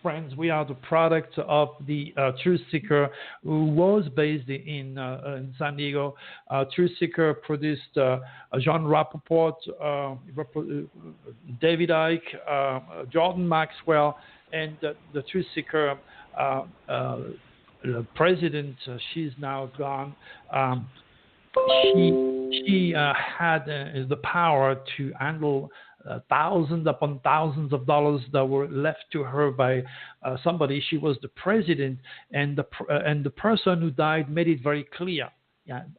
friends. We are the product of the Truth Seeker, who was based in San Diego. Truth Seeker produced John Rappaport, David Icke, Jordan Maxwell, and the Truth Seeker president. She's now gone. She had the power to handle thousands upon thousands of dollars that were left to her by somebody. She was the president, and the person who died made it very clear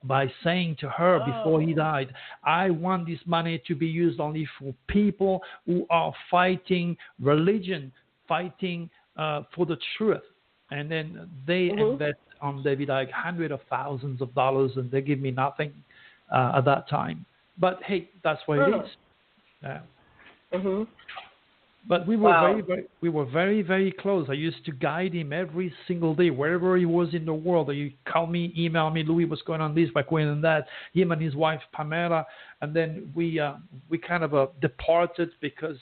by saying to her before he died, I want this money to be used only for people who are fighting religion, fighting for the truth. And then they invest on David Icke hundreds of thousands of dollars, and they give me nothing at that time. But hey, that's what it is. But we were very, very close. I used to guide him every single day, wherever he was in the world. He called me, email me, Louis, what's going on this, what's going on that. Him and his wife Pamela, and then we kind of departed because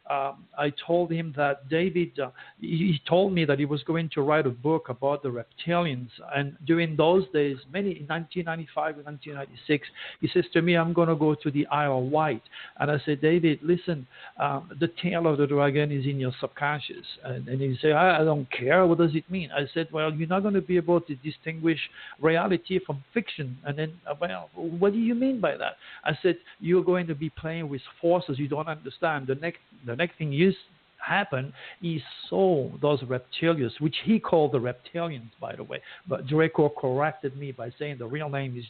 I told him that David, he told me that he was going to write a book about the reptilians. And during those days, in 1995 and 1996, he says to me, I'm going to go to the Isle of Wight. And I said, David, listen, the tail of the dragon is in your subconscious. And he said, I don't care. What does it mean? I said, well, you're not going to be able to distinguish reality from fiction. And then, well, what do you mean by that? I said, you're going to be playing with forces you don't understand. The next thing happened, he saw those reptilians, which he called the reptilians, by the way. But Draco corrected me by saying the real name is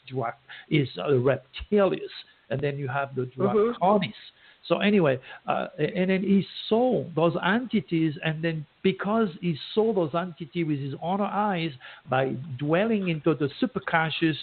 reptilius, and then you have the Draconis. So anyway, and then he saw those entities, and then because he saw those entities with his own eyes, by dwelling into the superconscious,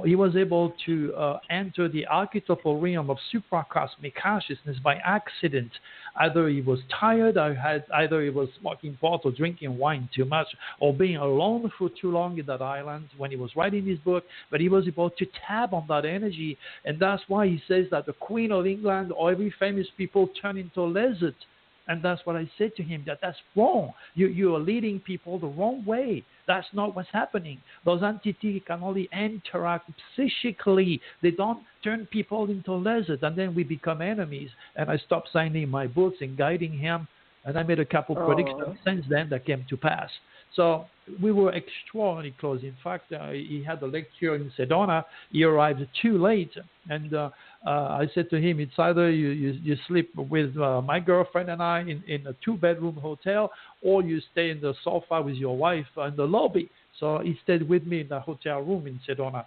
he was able to enter the archetypal realm of supracosmic consciousness by accident. Either he was tired, either he was smoking pot or drinking wine too much, or being alone for too long in that island when he was writing his book, but he was able to tap on that energy. And that's why he says that the Queen of England or every famous people turn into a lizard. And that's what I said to him, that's wrong. You are leading people the wrong way. That's not what's happening. Those entities can only interact psychically. They don't turn people into lizards, and then we become enemies. And I stopped signing my books and guiding him, and I made a couple of predictions since then that came to pass. So we were extraordinarily close. In fact, he had a lecture in Sedona. He arrived too late, and I said to him, it's either you sleep with my girlfriend and I in a 2-bedroom hotel, or you stay in the sofa with your wife in the lobby. So he stayed with me in the hotel room in Sedona.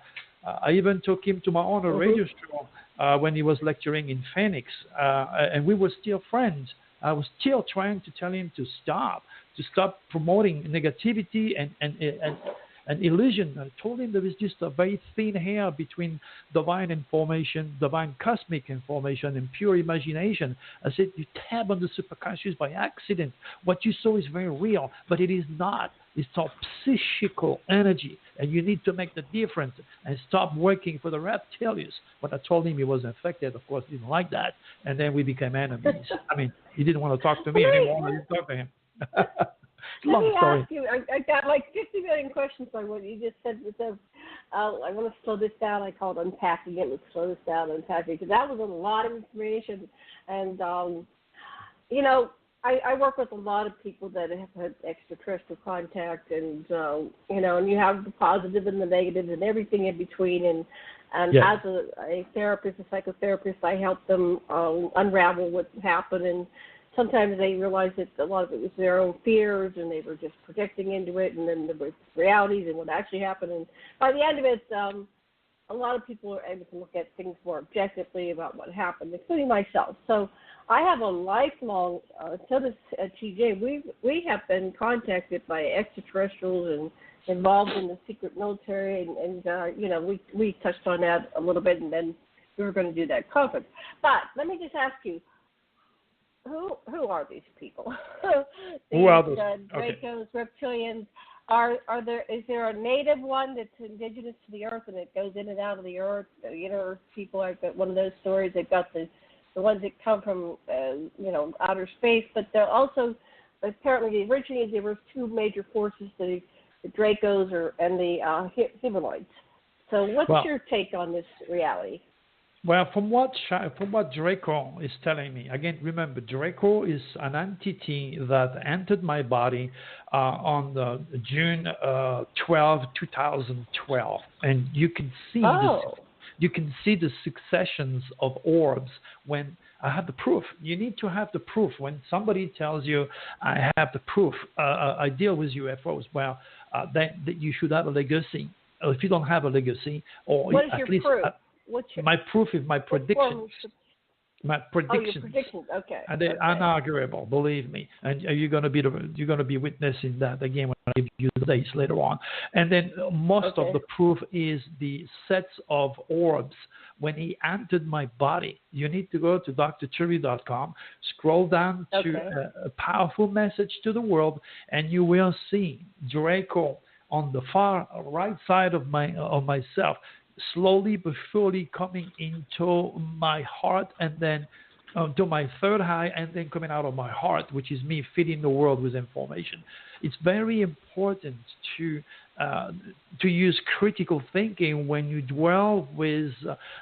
I even took him to my own radio show when he was lecturing in Phoenix, and we were still friends. I was still trying to tell him to stop promoting negativity and illusion. I told him there is just a very thin hair between divine information, divine cosmic information, and pure imagination. I said, you tap on the superconscious by accident. What you saw is very real, but it is not. It's all psychical energy, and you need to make the difference and stop working for the reptilians. When I told him he was infected, of course, he didn't like that, and then we became enemies. I mean, he didn't want to talk to me anymore. I didn't talk to him. Let me ask you, I got like 50 million questions on what you just said. I want to slow this down. I call it unpacking it. Let's slow this down and unpack it, because that was a lot of information. And, I work with a lot of people that have had extraterrestrial contact, and, and you have the positive and the negative and everything in between. And as a therapist, a psychotherapist, I help them unravel what happened. And sometimes they realize that a lot of it was their own fears, and they were just projecting into it, and then there was realities and what actually happened. And by the end of it, a lot of people are able to look at things more objectively about what happened, including myself. So I have a lifelong, so does TJ, we have been contacted by extraterrestrials and involved in the secret military, and we touched on that a little bit, and then we were going to do that conference. But let me just ask you, who are these people? Who are those? Dracos, reptilians. Is there a native one that's indigenous to the earth and it goes in and out of the earth? Earth people, I've got one of those stories. They've got the ones that come from outer space, but they're also apparently originally there were two major forces, the Dracos and the humanoids. So what's your take on this reality? Well, from what Draco is telling me, again, remember, Draco is an entity that entered my body on June 12, 2012, and you can see the successions of orbs. When I have the proof, you need to have the proof. When somebody tells you, "I have the proof," I deal with UFOs. Well, then you should have a legacy. If you don't have a legacy, or what is at your least proof? My proof is my predictions. My predictions. Oh, your predictions. Okay. And they're unarguable, believe me. And you're going to be witnessing that again when I give you the dates later on. And then most of the proof is the sets of orbs when he entered my body. You need to go to Dr.Turi.com, scroll down to a powerful message to the world, and you will see Draco on the far right side of myself, slowly but surely coming into my heart, and then to my third eye, and then coming out of my heart, which is me feeding the world with information. It's very important to use critical thinking when you dwell with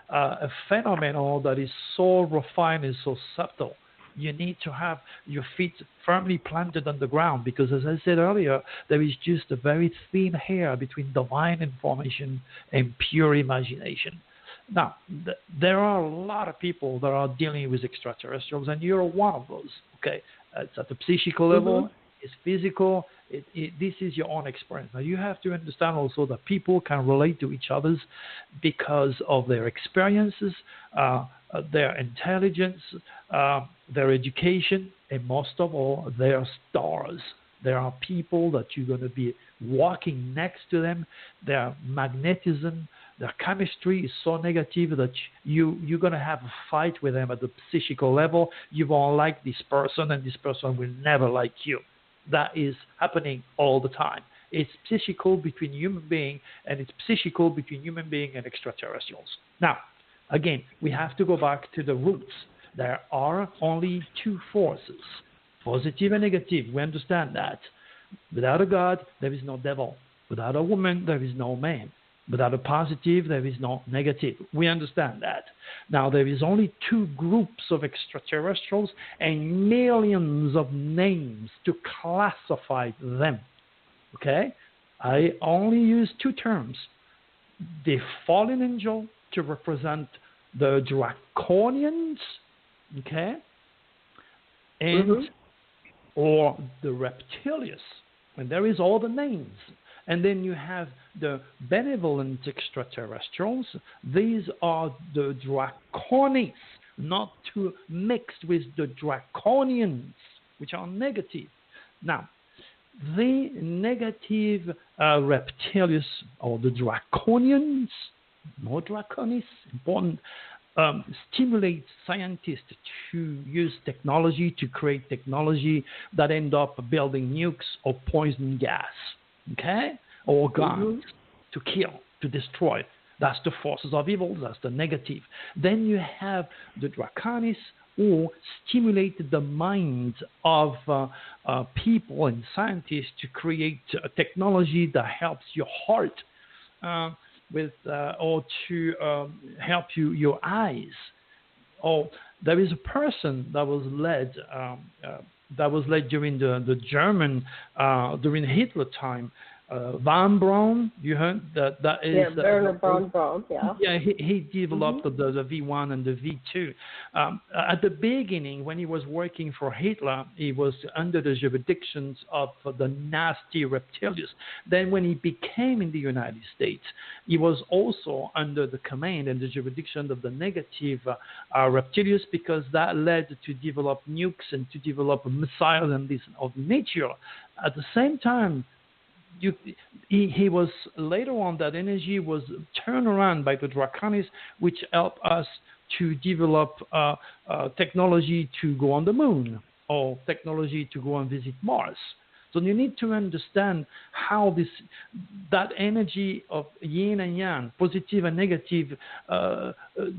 a phenomenon that is so refined and so subtle. You need to have your feet firmly planted on the ground, because, as I said earlier, there is just a very thin hair between divine information and pure imagination. Now, there are a lot of people that are dealing with extraterrestrials, and you're one of those. Okay, it's at the psychical level, it's physical. This is your own experience. Now, you have to understand also that people can relate to each other because of their experiences, their intelligence, their education, and most of all, their stars. There are people that you're going to be walking next to them. Their magnetism, their chemistry is so negative that you're going to have a fight with them at the psychical level. You won't like this person, and this person will never like you. That is happening all the time. It's psychical between human being, and it's psychical between human being and extraterrestrials. Now, again, we have to go back to the roots. There are only two forces, positive and negative. We understand that. Without a God, there is no devil. Without a woman, there is no man. Without a positive, there is no negative. We understand that. Now, there is only two groups of extraterrestrials and millions of names to classify them. Okay? I only use two terms. The fallen angel to represent the draconians, okay, and or the reptilians. And there is all the names. And then you have the benevolent extraterrestrials. These are the draconians, not to mix with the draconians, which are negative. Now, the negative reptilians or the draconians, more draconis, important, stimulate scientists to use technology to create technology that end up building nukes or poison gas, okay, or guns to kill, to destroy. That's the forces of evil. That's the negative. Then you have the draconis, or stimulate the minds of people and scientists to create a technology that helps your heart or to help your eyes. Or there is a person that was led during the German during Hitler time. Von Braun, you heard that is Werner von Braun. Yeah, he developed the V1 and the V2. At the beginning, when he was working for Hitler, he was under the jurisdictions of the nasty reptilians. Then, when he became in the United States, he was also under the command and the jurisdiction of the negative reptilians, because that led to develop nukes and to develop missiles and this of nature. At the same time, he was later on, that energy was turned around by the draconis, which helped us to develop technology to go on the moon, or technology to go and visit Mars. So you need to understand how that energy of yin and yang, positive and negative,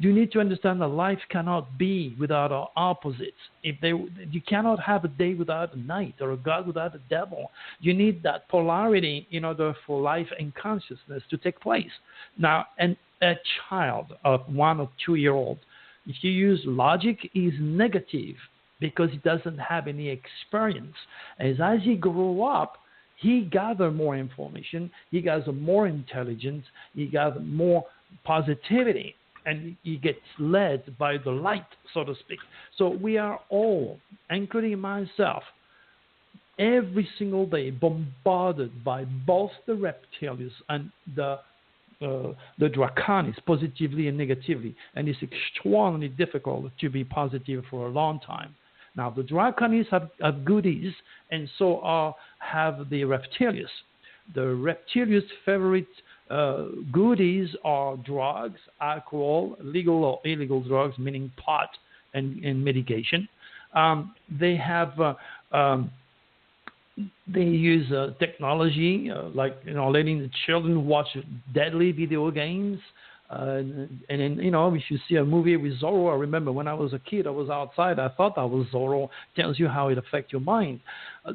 you need to understand that life cannot be without our opposites. You cannot have a day without a night or a God without a devil. You need that polarity in order for life and consciousness to take place. Now, a child of 1 or 2 year old, if you use logic, is negative because he doesn't have any experience. As he grows up, he gathers more information, he gathers more intelligence, he gathers more positivity, and he gets led by the light, so to speak. So we are all, including myself, every single day bombarded by both the reptilians and the draconis, positively and negatively, and it's extremely difficult to be positive for a long time. Now, the draconis have goodies, and so have the reptilians. The reptilians' favorite goodies are drugs, alcohol, legal or illegal drugs, meaning pot and medication. They use technology, like letting the children watch deadly video games. And then, if you see a movie with Zorro, I remember when I was a kid, I was outside, I thought I was Zorro. Tells you how it affects your mind.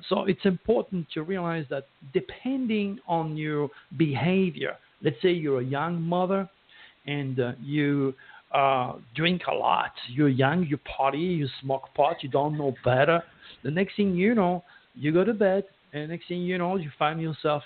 So it's important to realize that depending on your behavior, let's say you're a young mother and you drink a lot. You're young, you party, you smoke pot, you don't know better. The next thing you know, you go to bed, and next thing you know, you find yourself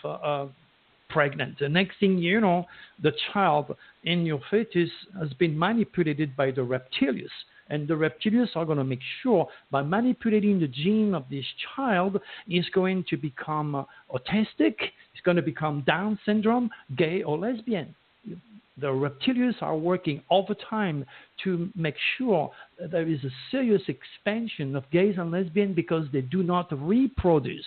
pregnant. The next thing you know, the child in your fetus has been manipulated by the reptilians. And the reptilians are going to make sure by manipulating the gene of this child is going to become autistic, it's going to become Down syndrome, gay or lesbian. The reptilians are working overtime to make sure that there is a serious expansion of gays and lesbians because they do not reproduce.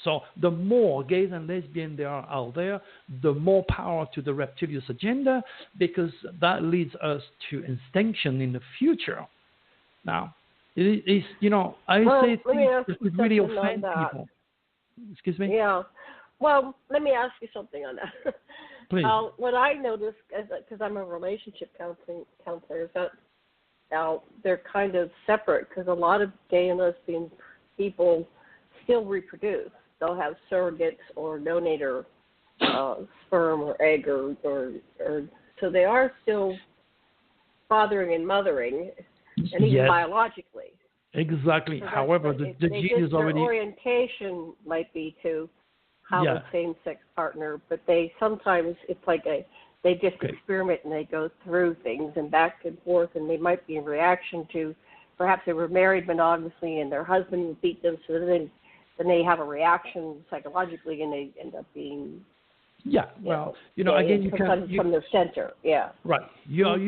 So the more gays and lesbians there are out there, the more power to the reptilian agenda, because that leads us to extinction in the future. Now, it is, I say it really offends people. Excuse me? Yeah. Well, let me ask you something on that. Please. What I noticed, because I'm a relationship counselor, is that now they're kind of separate, because a lot of gay and lesbian people still reproduce. They'll have surrogates or donator sperm or egg, or so they are still fathering and mothering, and even biologically. Exactly. So However, the gene is already. Their orientation might be to have a same-sex partner, but they sometimes it's like they just experiment and they go through things and back and forth, and they might be in reaction to perhaps they were married monogamously and their husband would beat them, so then they have a reaction psychologically and they end up being again, you can from the center, right. You are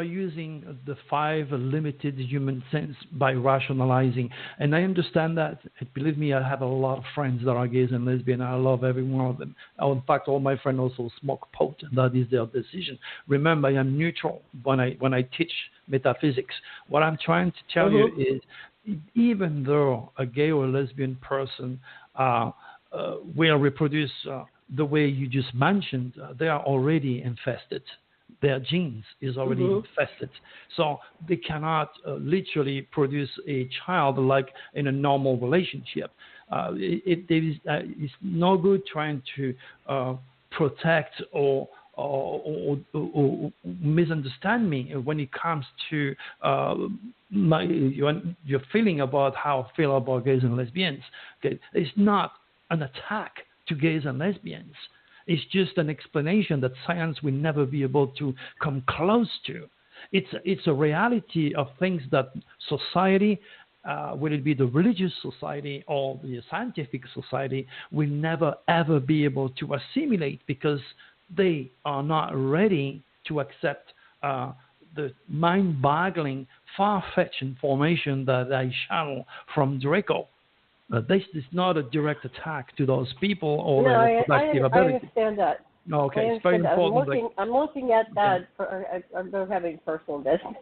using the 5 limited human sense by rationalizing, and I understand that. Believe me, I have a lot of friends that are gays and lesbian. I love every one of them. In fact, all my friends also smoke pot, and that is their decision. Remember, I am neutral when I teach metaphysics. What I'm trying to tell you is, even though a gay or lesbian person will reproduce the way you just mentioned, they are already infested. Their genes is already infested. So they cannot literally produce a child like in a normal relationship. It's no good trying to protect or misunderstand me when it comes to your feeling about how I feel about gays and lesbians. Okay? It's not an attack to gays and lesbians. It's just an explanation that science will never be able to come close to. It's a reality of things that society, whether it be the religious society or the scientific society, will never ever be able to assimilate, because they are not ready to accept the mind-boggling, far-fetched information that I channel from Draco. This is not a direct attack to those people or their productive ability. I understand that. Okay, it's very important. I'm looking at that. I'm not having personal investment.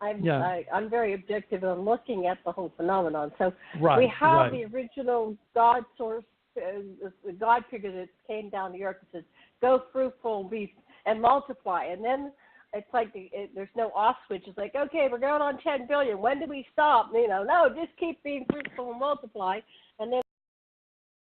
I'm very objective, and I'm looking at the whole phenomenon. So we have the original God source, the God figure that came down to earth and says, "Go fruitful, be and multiply," and then it's like there's no off switch. It's like, okay, we're going on 10 billion. When do we stop? No, just keep being fruitful and multiply. And then